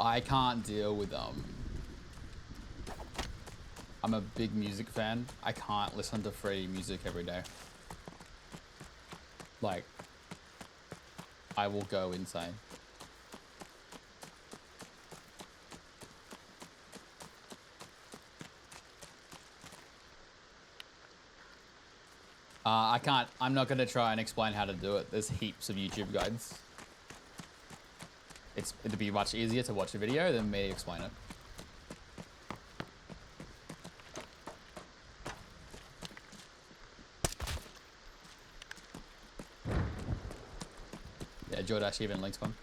I can't deal with I'm a big music fan. I can't listen to free music every day. Like, I will go insane. I'm not gonna try and explain how to do it. There's heaps of YouTube guides. It'd be much easier to watch a video than me explain it. Yeah, Jordash even links one.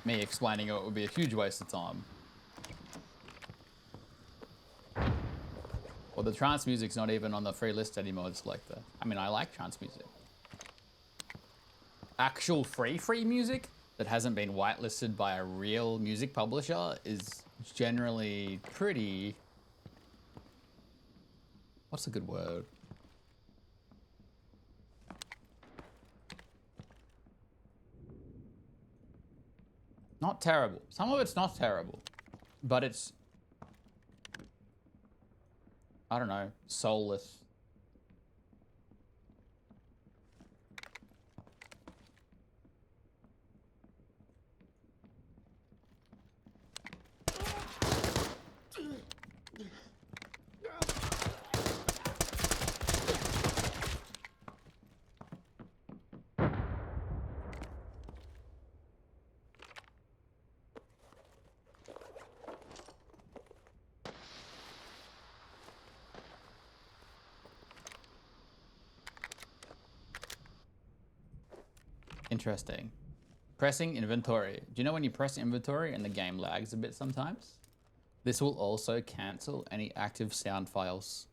Me explaining it would be a huge waste of time. Well, the trance music's not even on the free list anymore. It's like I mean, I like trance music. Actual free music that hasn't been whitelisted by a real music publisher is generally pretty... What's a good word? Not terrible. Some of it's not terrible, but it's, I don't know, soulless. Interesting. Pressing inventory. Do you know when you press inventory and the game lags a bit sometimes? This will also cancel any active sound files.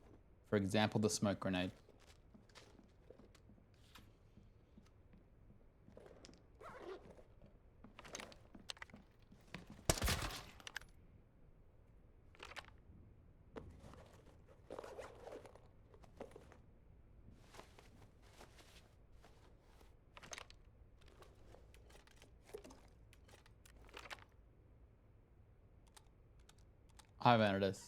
For example, the smoke grenade. Hi, Vanidus.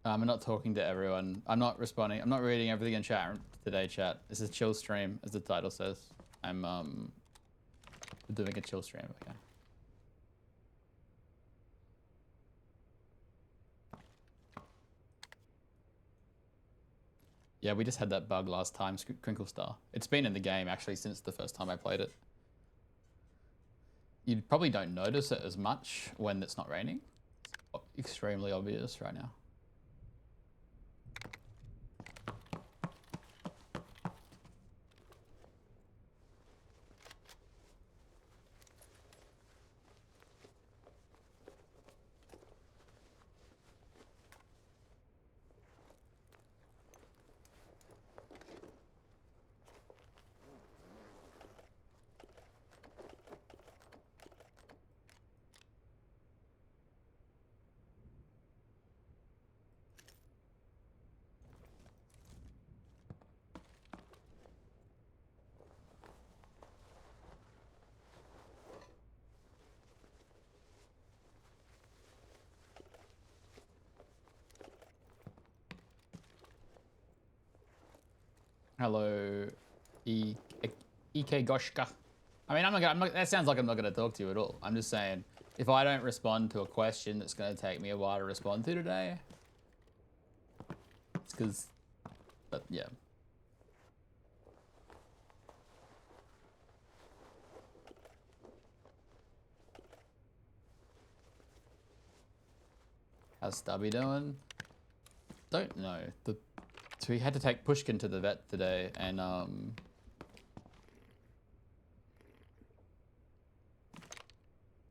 I'm not talking to everyone. I'm not responding. I'm not reading everything in chat today, chat. This is a chill stream, as the title says. I'm doing a chill stream, okay. Yeah, we just had that bug last time, Crinkle Star. It's been in the game, actually, since the first time I played it. You probably don't notice it as much when it's not raining. It's extremely obvious right now. Hello, EK Goshka. I mean, that sounds like I'm not gonna talk to you at all. I'm just saying, if I don't respond to a question that's gonna take me a while to respond to today, it's because, but yeah. How's Stubby doing? Don't know. So we had to take Pushkin to the vet today, and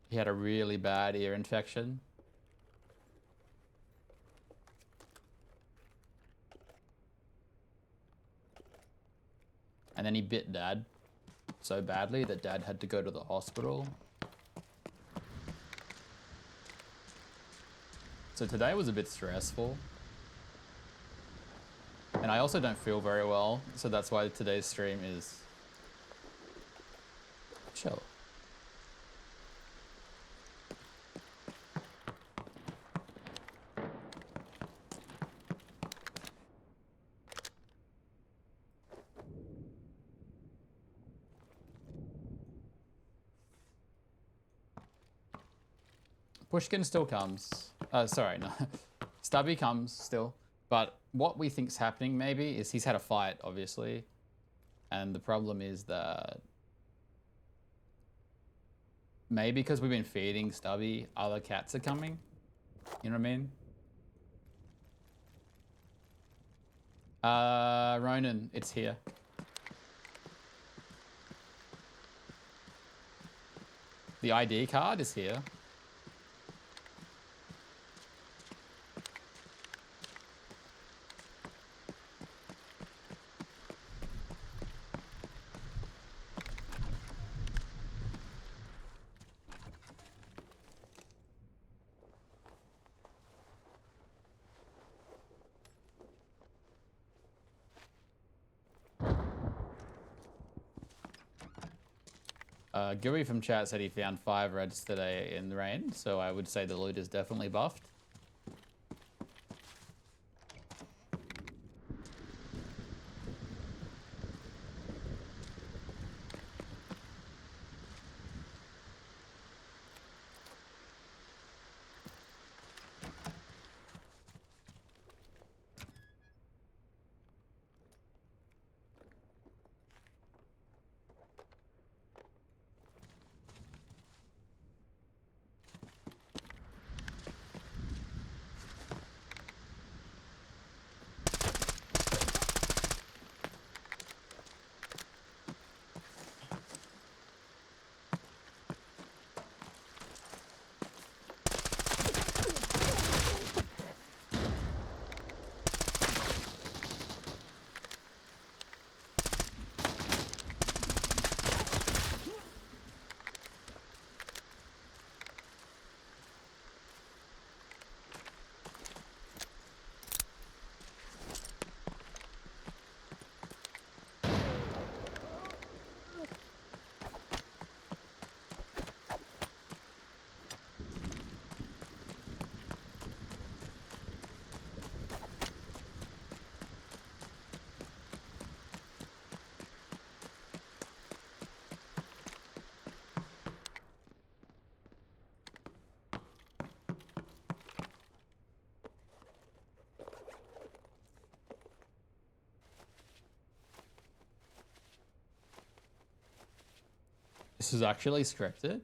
he had a really bad ear infection. And then he bit Dad so badly that Dad had to go to the hospital. So today was a bit stressful. And I also don't feel very well, so that's why today's stream is chill. Pushkin still comes. Sorry, no. Stubby comes still. But what we think's happening maybe is he's had a fight, obviously. And the problem is that maybe because we've been feeding Stubby, other cats are coming. You know what I mean? Ronan, it's here. The ID card is here. Gui from chat said he found 5 reds today in the rain, so I would say the loot is definitely buffed. This is actually scripted.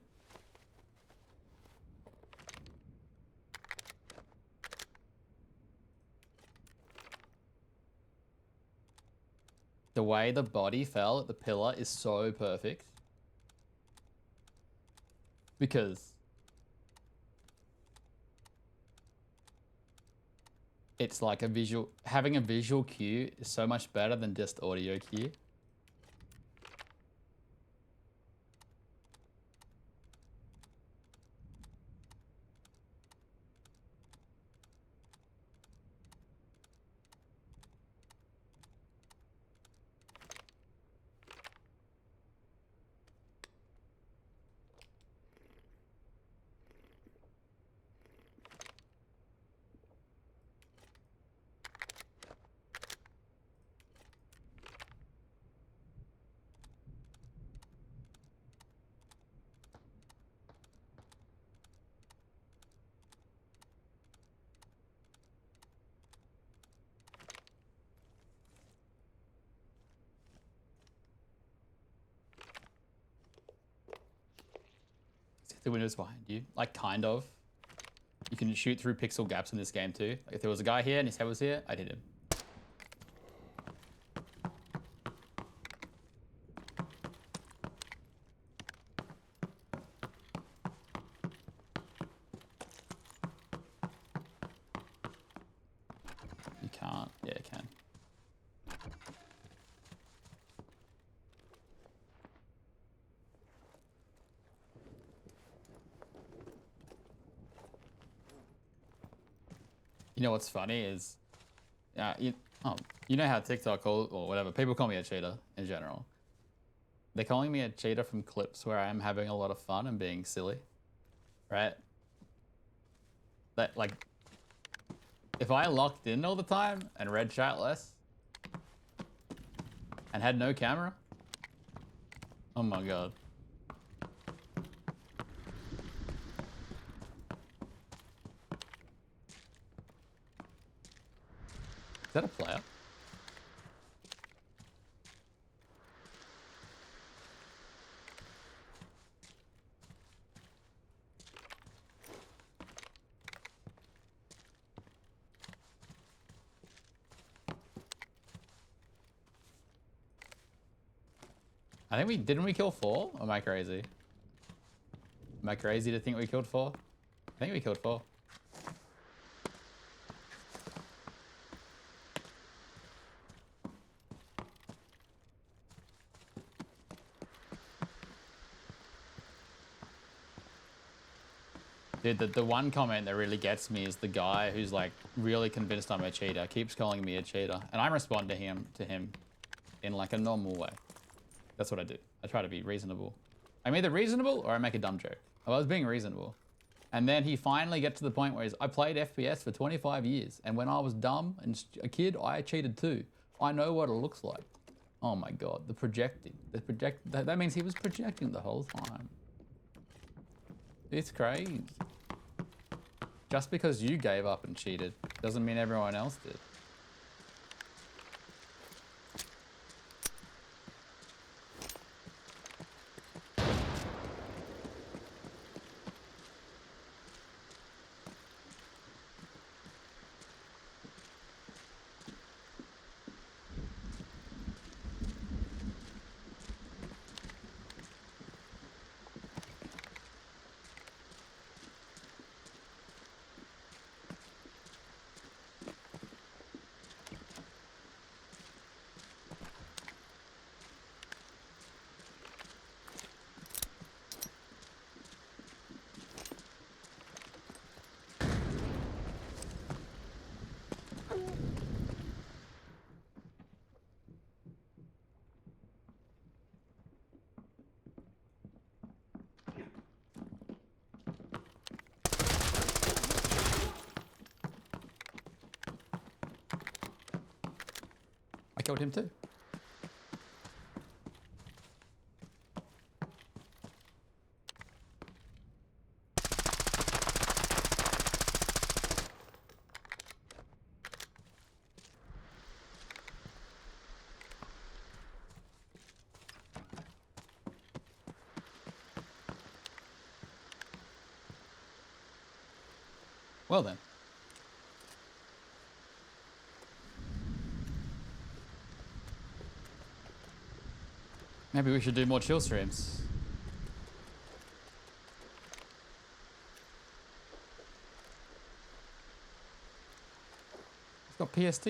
The way the body fell at the pillar is so perfect. Because it's like a visual, having a visual cue is so much better than just audio cue. The windows behind you, like kind of. You can shoot through pixel gaps in this game too. Like if there was a guy here and his head was here, I'd hit him. You can't. Yeah, you can. You know what's funny is, you know how TikTok or whatever, people call me a cheater in general. They're calling me a cheater from clips where I am having a lot of fun and being silly, right? That, like, if I locked in all the time and read chat less and had no camera, oh my god. Is that a player? I think didn't we kill 4? Or am I crazy? Am I crazy to think we killed 4? I think we killed 4. Dude, the one comment that really gets me is the guy who's like really convinced I'm a cheater, keeps calling me a cheater, and I respond to him in like a normal way. That's what I do. I try to be reasonable. I'm either reasonable or I make a dumb joke. I was being reasonable. And then he finally gets to the point where I played FPS for 25 years, and when I was dumb and a kid, I cheated too. I know what it looks like. Oh my god, the projecting. That means he was projecting the whole time. It's crazy. Just because you gave up and cheated doesn't mean everyone else did. I killed him too. Well then. Maybe we should do more chill streams. It's got PST.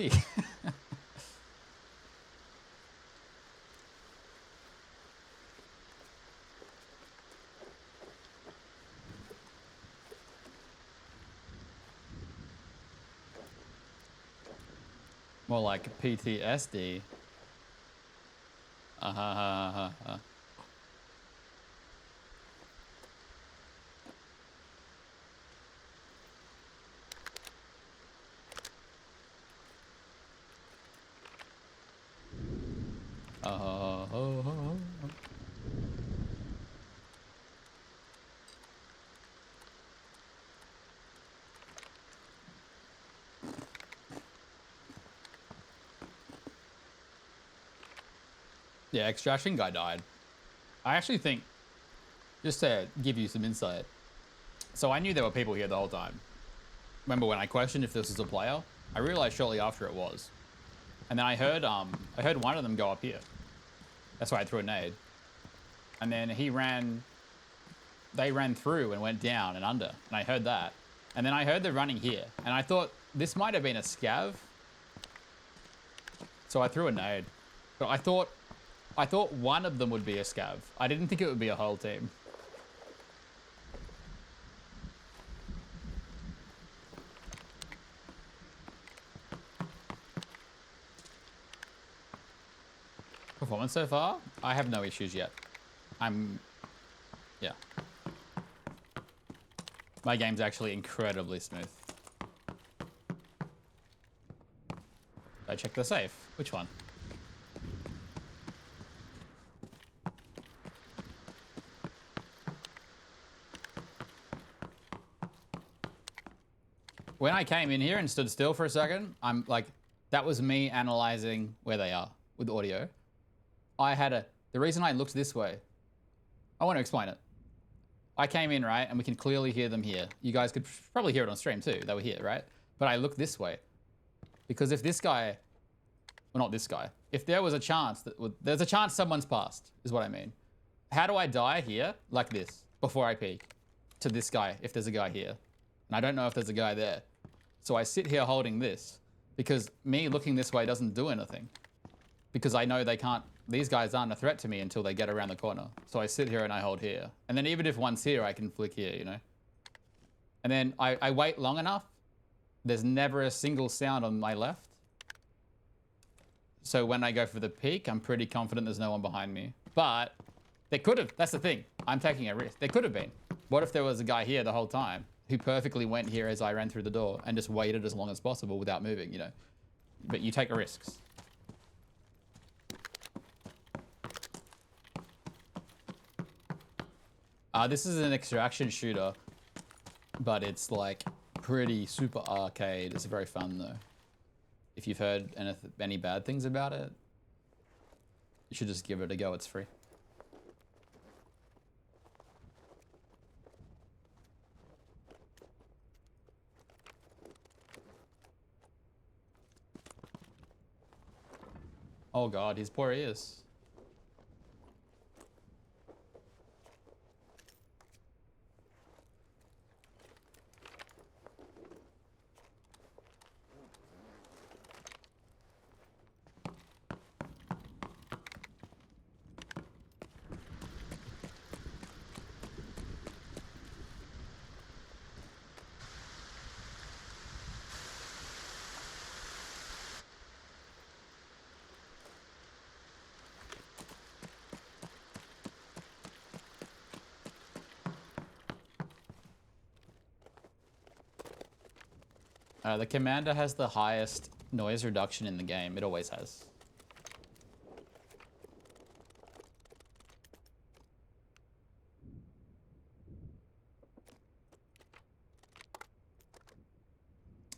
More like PTSD. Yeah, extraction guy died. I actually think, just to give you some insight, so I knew there were people here the whole time. Remember when I questioned if this was a player? I realized shortly after it was. And then I heard one of them go up here. That's why I threw a nade. And then they ran through and went down and under. And I heard that. And then I heard them running here. And I thought this might have been a scav. So I threw a nade. But I thought one of them would be a scav. I didn't think it would be a whole team. Performance so far, I have no issues yet. Yeah. My game's actually incredibly smooth. I check the safe. Which one? When I came in here and stood still for a second, I'm like, that was me analyzing where they are with audio. The reason I looked this way, I want to explain it. I came in, right, and we can clearly hear them here. You guys could probably hear it on stream too. They were here, right? But I looked this way because if this guy, well, not this guy, if there was a chance there's a chance someone's passed, is what I mean. How do I die here like this before I peek to this guy if there's a guy here? And I don't know if there's a guy there. So I sit here holding this because me looking this way doesn't do anything. Because I know these guys aren't a threat to me until they get around the corner. So I sit here and I hold here. And then even if one's here, I can flick here, you know? And then I wait long enough. There's never a single sound on my left. So when I go for the peek, I'm pretty confident there's no one behind me. But there could have, that's the thing. I'm taking a risk. There could have been. What if there was a guy here the whole time who perfectly went here as I ran through the door and just waited as long as possible without moving, you know? But you take risks. This is an extraction shooter, but it's like pretty super arcade. It's very fun though. If you've heard any bad things about it, you should just give it a go. It's free. Oh God, his poor ears. The commander has the highest noise reduction in the game. It always has.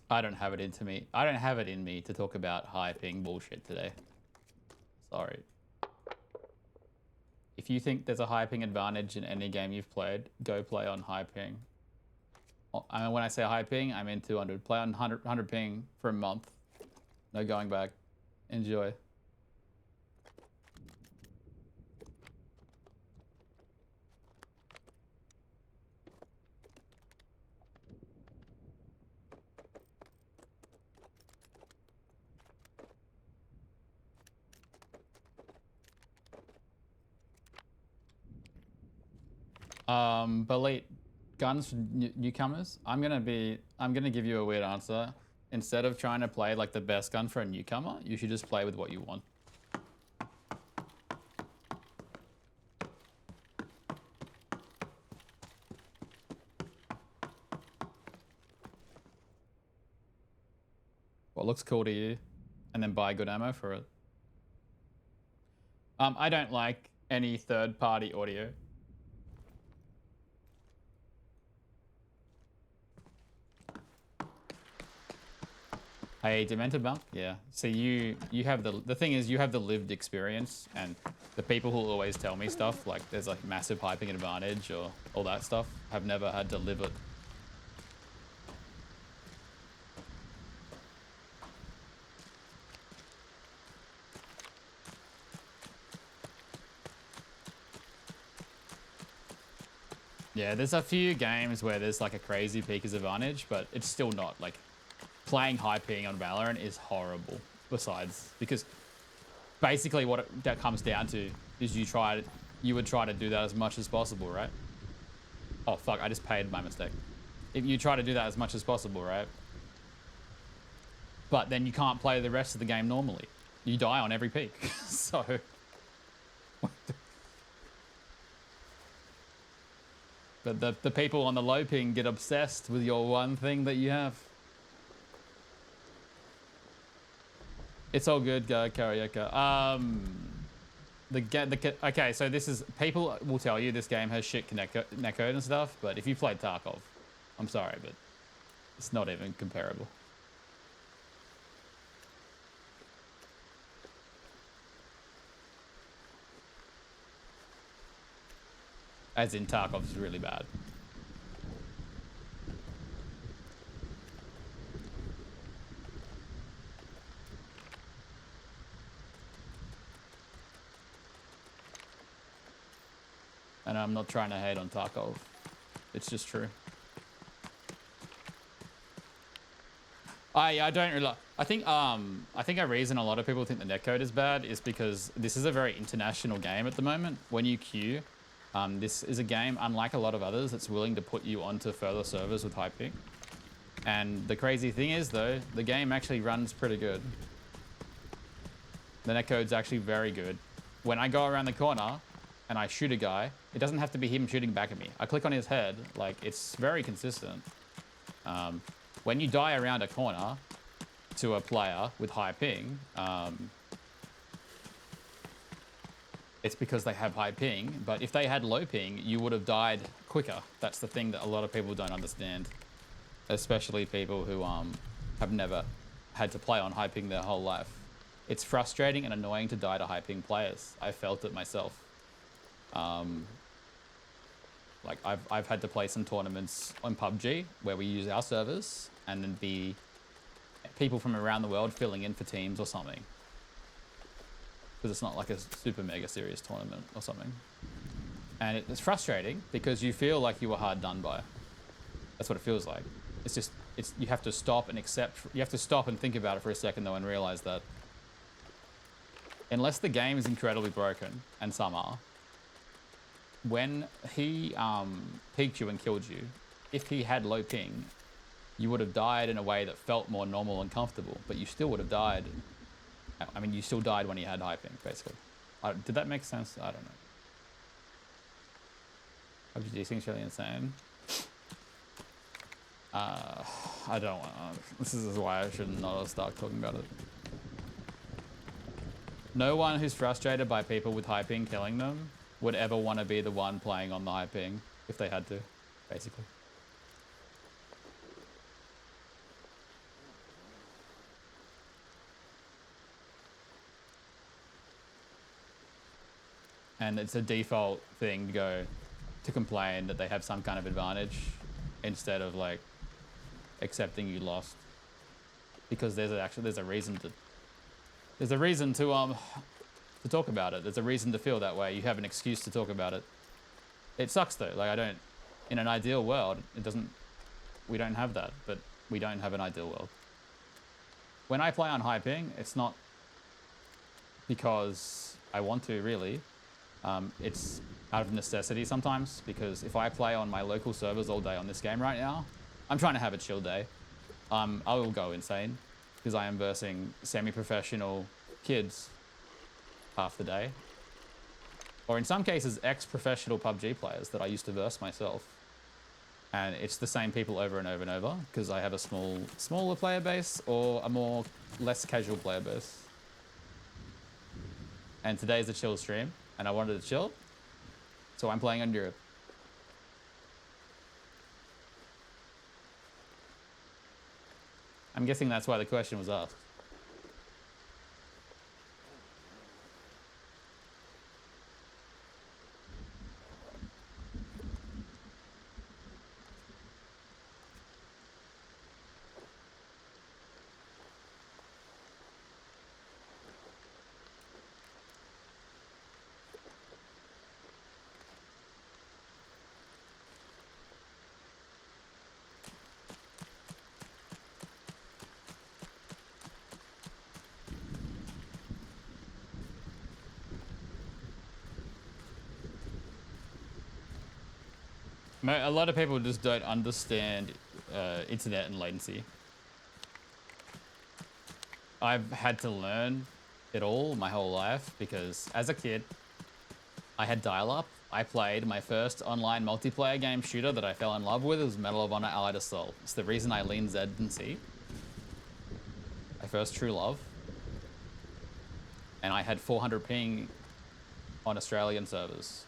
I don't have it into me. I don't have it in me to talk about high ping bullshit today. Sorry. If you think there's a high ping advantage in any game you've played, go play on high ping. I mean, when I say high ping, I mean 200. Play on 100 ping for a month. No going back. Enjoy. But guns for newcomers. I'm gonna give you a weird answer. Instead of trying to play like the best gun for a newcomer, you should just play with what you want. What looks cool to you, and then buy good ammo for it. I don't like any third-party audio. Hey, Demented Monk? Yeah. So you have the thing is you have the lived experience, and the people who always tell me stuff like there's like massive hyping advantage or all that stuff have never had to live it. Yeah, there's a few games where there's like a crazy peakers advantage, but it's still not like playing high ping on Valorant is horrible. Besides, because basically what that comes down to is you would try to do that as much as possible, right? Oh fuck! I just paid my mistake. If you try to do that as much as possible, right? But then you can't play the rest of the game normally. You die on every peak, so But the people on the low ping get obsessed with your one thing that you have. It's all good, karaoke. Okay, so this is, people will tell you this game has shit netcode and stuff, but if you played Tarkov, I'm sorry, but it's not even comparable. As in, Tarkov's really bad. And I'm not trying to hate on Tarkov. It's just true. I don't really. I think a reason a lot of people think the netcode is bad is because this is a very international game at the moment. When you queue, this is a game, unlike a lot of others, that's willing to put you onto further servers with high ping. And the crazy thing is, though, the game actually runs pretty good. The netcode's actually very good. When I go around the corner and I shoot a guy, it doesn't have to be him shooting back at me. I click on his head, like, it's very consistent. When you die around a corner to a player with high ping, it's because they have high ping, but if they had low ping, you would have died quicker. That's the thing that a lot of people don't understand, especially people who have never had to play on high ping their whole life. It's frustrating and annoying to die to high ping players. I felt it myself. Like I've had to play some tournaments on PUBG where we use our servers and then be people from around the world filling in for teams or something. Because it's not like a super mega serious tournament or something. And it's frustrating because you feel like you were hard done by. That's what it feels like. It's just, you have to stop and you have to stop and think about it for a second though and realize that unless the game is incredibly broken, and some are, when he peeked you and killed you, if he had low ping, you would have died in a way that felt more normal and comfortable, but you still would have died. I mean, you still died when he had high ping, basically. Did that make sense? I don't know. PUBG seems really insane. I don't want to. This is why I should not start talking about it. No one who's frustrated by people with high ping killing them would ever want to be the one playing on the high ping if they had to, basically. And it's a default thing to go to complain that they have some kind of advantage instead of like accepting you lost, because there's a reason to talk about it. There's a reason to feel that way. You have an excuse to talk about it. It sucks though. Like in an ideal world, we don't have that, but we don't have an ideal world. When I play on high ping, it's not because I want to really. It's out of necessity sometimes, because if I play on my local servers all day on this game right now, I'm trying to have a chill day. I will go insane because I am versing semi-professional kids half the day, or in some cases ex-professional PUBG players that I used to verse myself, and it's the same people over and over and over because I have a smaller player base or a less casual player base. And today's a chill stream and I wanted to chill, so I'm playing on Europe. I'm guessing that's why the question was asked. A lot of people just don't understand internet and latency. I've had to learn it all my whole life because as a kid, I had dial-up I played my first online multiplayer game shooter that I fell in love with. It was Medal of Honor Allied Assault. It's the reason I lean Z and C. My first true love. And I had 400 ping on Australian servers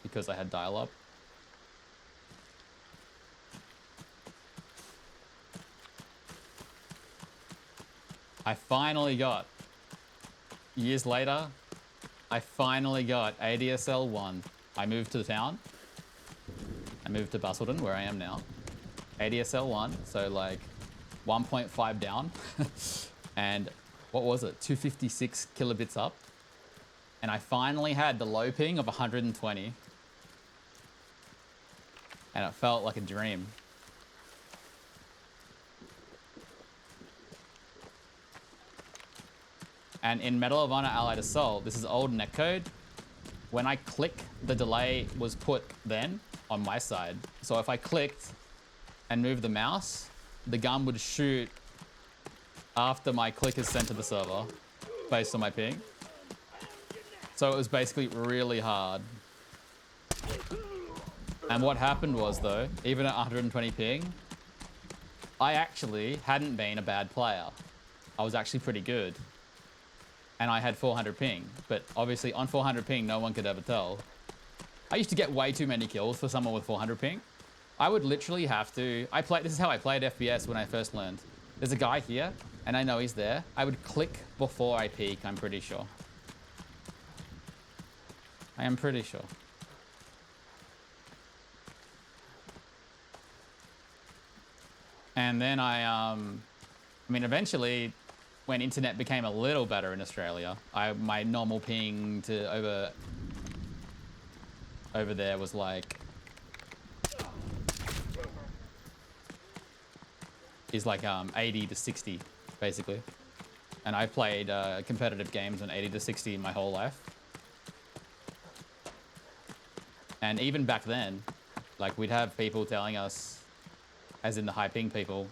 because I had dial-up. I finally got, years later, I finally got ADSL 1. I moved to the town. I moved to Busselton, where I am now. ADSL 1, so like 1.5 down. And what was it? 256 kilobits up. And I finally had the low ping of 120. And it felt like a dream. And in Medal of Honor Allied Assault, this is old netcode. When I click, the delay was put then on my side. So if I clicked and moved the mouse, the gun would shoot after my click is sent to the server based on my ping. So it was basically really hard. And what happened was though, even at 120 ping, I actually hadn't been a bad player. I was actually pretty good. And I had 400 ping, but obviously on 400 ping, no one could ever tell. I used to get way too many kills for someone with 400 ping. I would literally have to, this is how I played FPS when I first learned. There's a guy here, and I know he's there. I would click before I peek, I'm pretty sure. I am pretty sure. And then I mean, eventually, when internet became a little better in Australia, my normal ping to over there was like, is like 80 to 60, basically. And I played competitive games on 80 to 60 my whole life. And even back then, like we'd have people telling us, as in the high ping people,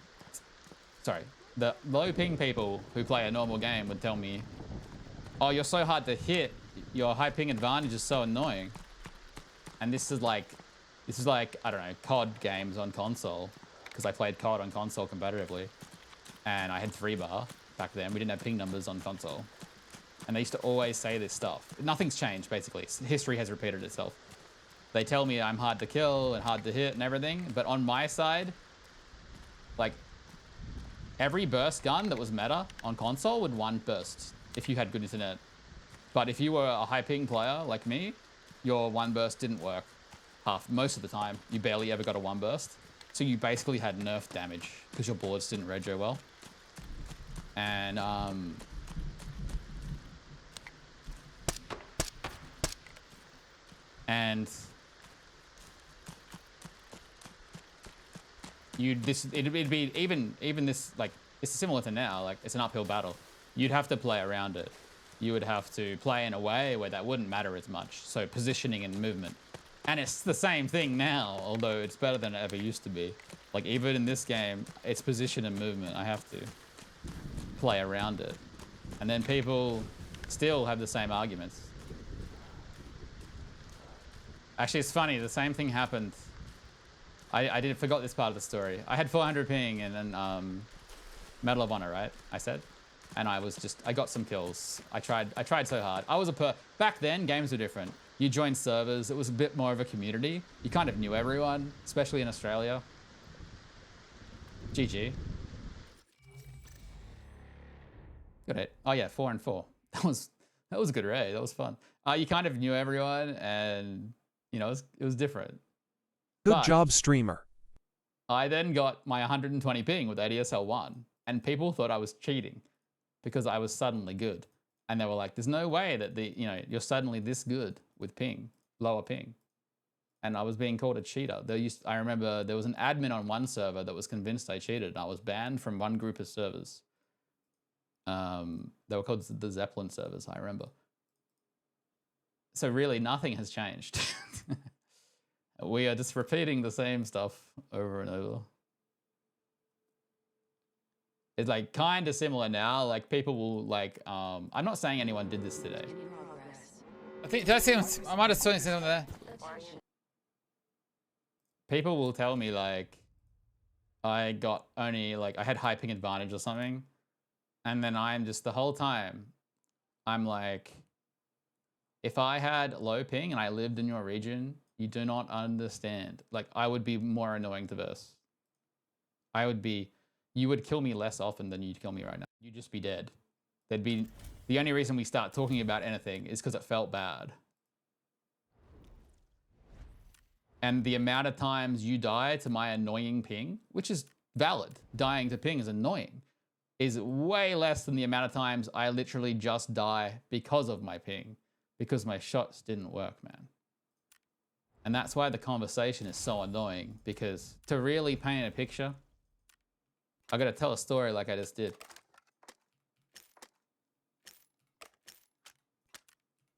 sorry, the low ping people who play a normal game would tell me, oh, you're so hard to hit, your high ping advantage is so annoying. And this is like, I don't know, COD games on console, because I played COD on console competitively. And I had 3-bar back then. We didn't have ping numbers on console. And they used to always say this stuff. Nothing's changed, basically. History has repeated itself. They tell me I'm hard to kill and hard to hit and everything, but on my side, like, every burst gun that was meta on console would one burst if you had good internet. But if you were a high ping player like me, your one burst didn't work most of the time. You barely ever got a one burst. So you basically had nerf damage because your bullets didn't rego well. And it'd be even this, like, it's similar to now, like it's an uphill battle. You'd have to play around it. You would have to play in a way where that wouldn't matter as much. So positioning and movement. And it's the same thing now, although it's better than it ever used to be. Like even in this game, it's position and movement. I have to play around it. And then people still have the same arguments. Actually, it's funny, the same thing happened. I forgot this part of the story. I had 400 ping and then Medal of Honor, right? I said. And I got some kills. I tried so hard. Back then, games were different. You joined servers, it was a bit more of a community. You kind of knew everyone, especially in Australia. GG. Good hit. Oh yeah, 4 and 4. That was a good raid. That was fun. You kind of knew everyone, and you know it was different. Good job, streamer. I then got my 120 ping with ADSL 1, and people thought I was cheating because I was suddenly good. And they were like, there's no way that you're suddenly this good with ping, lower ping. And I was being called a cheater. I remember there was an admin on one server that was convinced I cheated, and I was banned from one group of servers. They were called the Zeppelin servers, I remember. So really nothing has changed. We are just repeating the same stuff over and over. It's like kind of similar now. Like people will like, I'm not saying anyone did this today. I think, did I see him? I might have seen something there. People will tell me like I got only like I had high ping advantage or something, and then I'm just the whole time I'm like, if I had low ping and I lived in your region, you do not understand. Like I would be more annoying to verse. I would be, you would kill me less often than you'd kill me right now. You'd just be dead. There'd be, the only reason we start talking about anything is because it felt bad. And the amount of times you die to my annoying ping, which is valid, dying to ping is annoying, is way less than the amount of times I literally just die because of my ping, because my shots didn't work, man. And that's why the conversation is so annoying, because to really paint a picture, I gotta tell a story like I just did.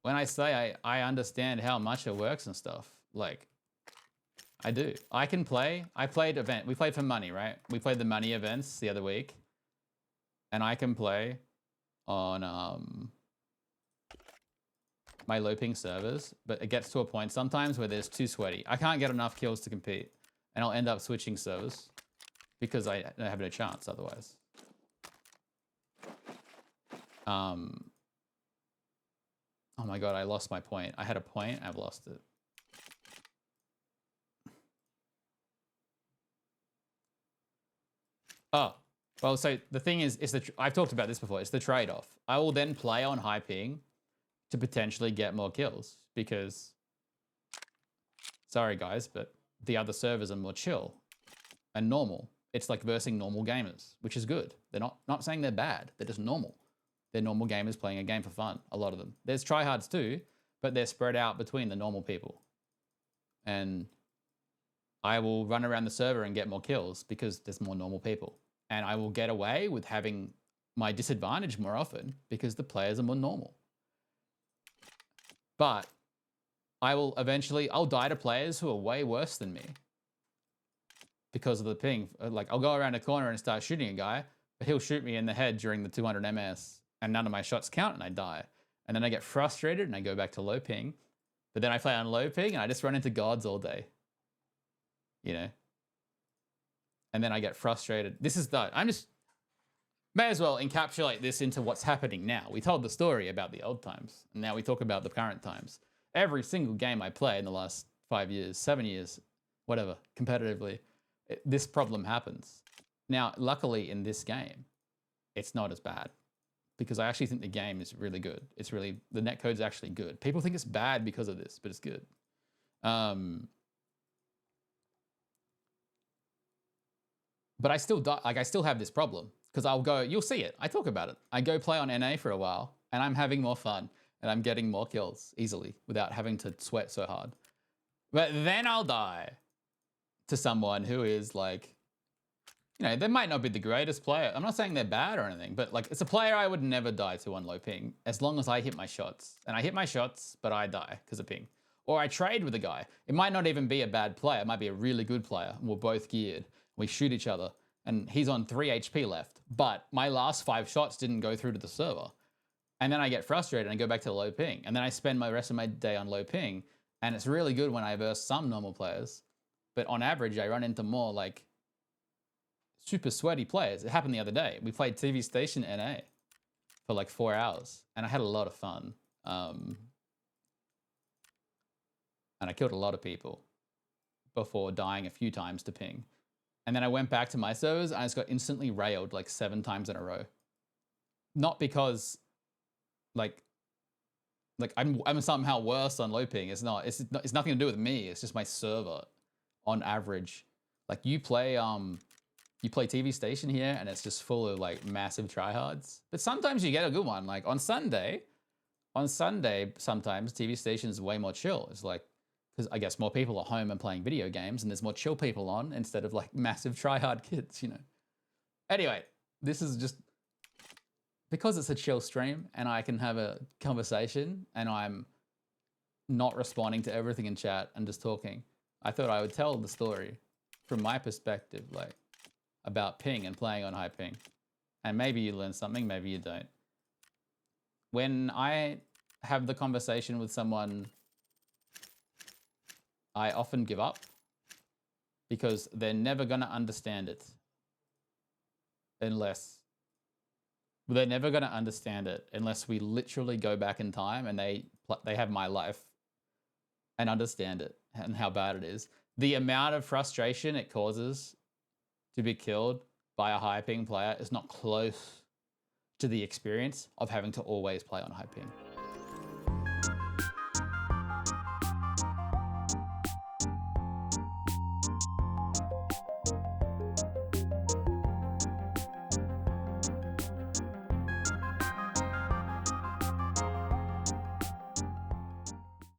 When I say I understand how much it works and stuff, like, I do. I can play. I played event. We played for money, right? We played the money events the other week. And I can play on my low ping servers, but it gets to a point sometimes where there's too sweaty. I can't get enough kills to compete, and I'll end up switching servers because I have no chance otherwise. Oh my god, I lost my point. I had a point, I've lost it. Oh, well, so the thing is I've talked about this before. It's the trade-off. I will then play on high ping to potentially get more kills because, sorry guys, but the other servers are more chill and normal. It's like versing normal gamers, which is good. They're not saying they're bad. They're just normal. They're normal gamers playing a game for fun, a lot of them. There's tryhards too, but they're spread out between the normal people. And I will run around the server and get more kills because there's more normal people. And I will get away with having my disadvantage more often because the players are more normal. But I will eventually, I'll die to players who are way worse than me because of the ping. Like I'll go around a corner and start shooting a guy, but he'll shoot me in the head during the 200 MS and none of my shots count and I die. And then I get frustrated and I go back to low ping. But then I play on low ping and I just run into gods all day. You know? And then I get frustrated. This is may as well encapsulate this into what's happening now. We told the story about the old times, and now we talk about the current times. Every single game I play in the last 5 years, 7 years, whatever, competitively, this problem happens. Now, luckily in this game, it's not as bad because I actually think the game is really good. It's really, the netcode's actually good. People think it's bad because of this, but it's good. But I still die, like I still have this problem because I'll go, you'll see it. I talk about it. I go play on NA for a while and I'm having more fun and I'm getting more kills easily without having to sweat so hard. But then I'll die to someone who is like, you know, they might not be the greatest player. I'm not saying they're bad or anything, but like it's a player I would never die to on low ping as long as I hit my shots. And I hit my shots, but I die because of ping. Or I trade with a guy. It might not even be a bad player. It might be a really good player. And we're both geared. We shoot each other and he's on 3 HP left, but my last 5 shots didn't go through to the server. And then I get frustrated and I go back to low ping. And then I spend my rest of my day on low ping. And it's really good when I verse some normal players. But on average, I run into more like super sweaty players. It happened the other day. We played TV Station NA for like 4 hours and I had a lot of fun. And I killed a lot of people before dying a few times to ping. And then I went back to my servers and I just got instantly railed like 7 times in a row. Not because like I'm somehow worse on low ping. It's not. It's nothing to do with me. It's just my server on average. Like you play TV Station here and it's just full of like massive tryhards. But sometimes you get a good one. Like on Sunday sometimes TV Station is way more chill. It's like, because I guess more people are home and playing video games and there's more chill people on instead of like massive tryhard kids, you know. Anyway, this is just because it's a chill stream and I can have a conversation and I'm not responding to everything in chat and just talking. I thought I would tell the story from my perspective, like about ping and playing on high ping. And maybe you learn something, maybe you don't. When I have the conversation with someone I often give up because they're never going to understand it unless we literally go back in time and they have my life and understand it and how bad it is. The amount of frustration it causes to be killed by a high ping player is not close to the experience of having to always play on high ping.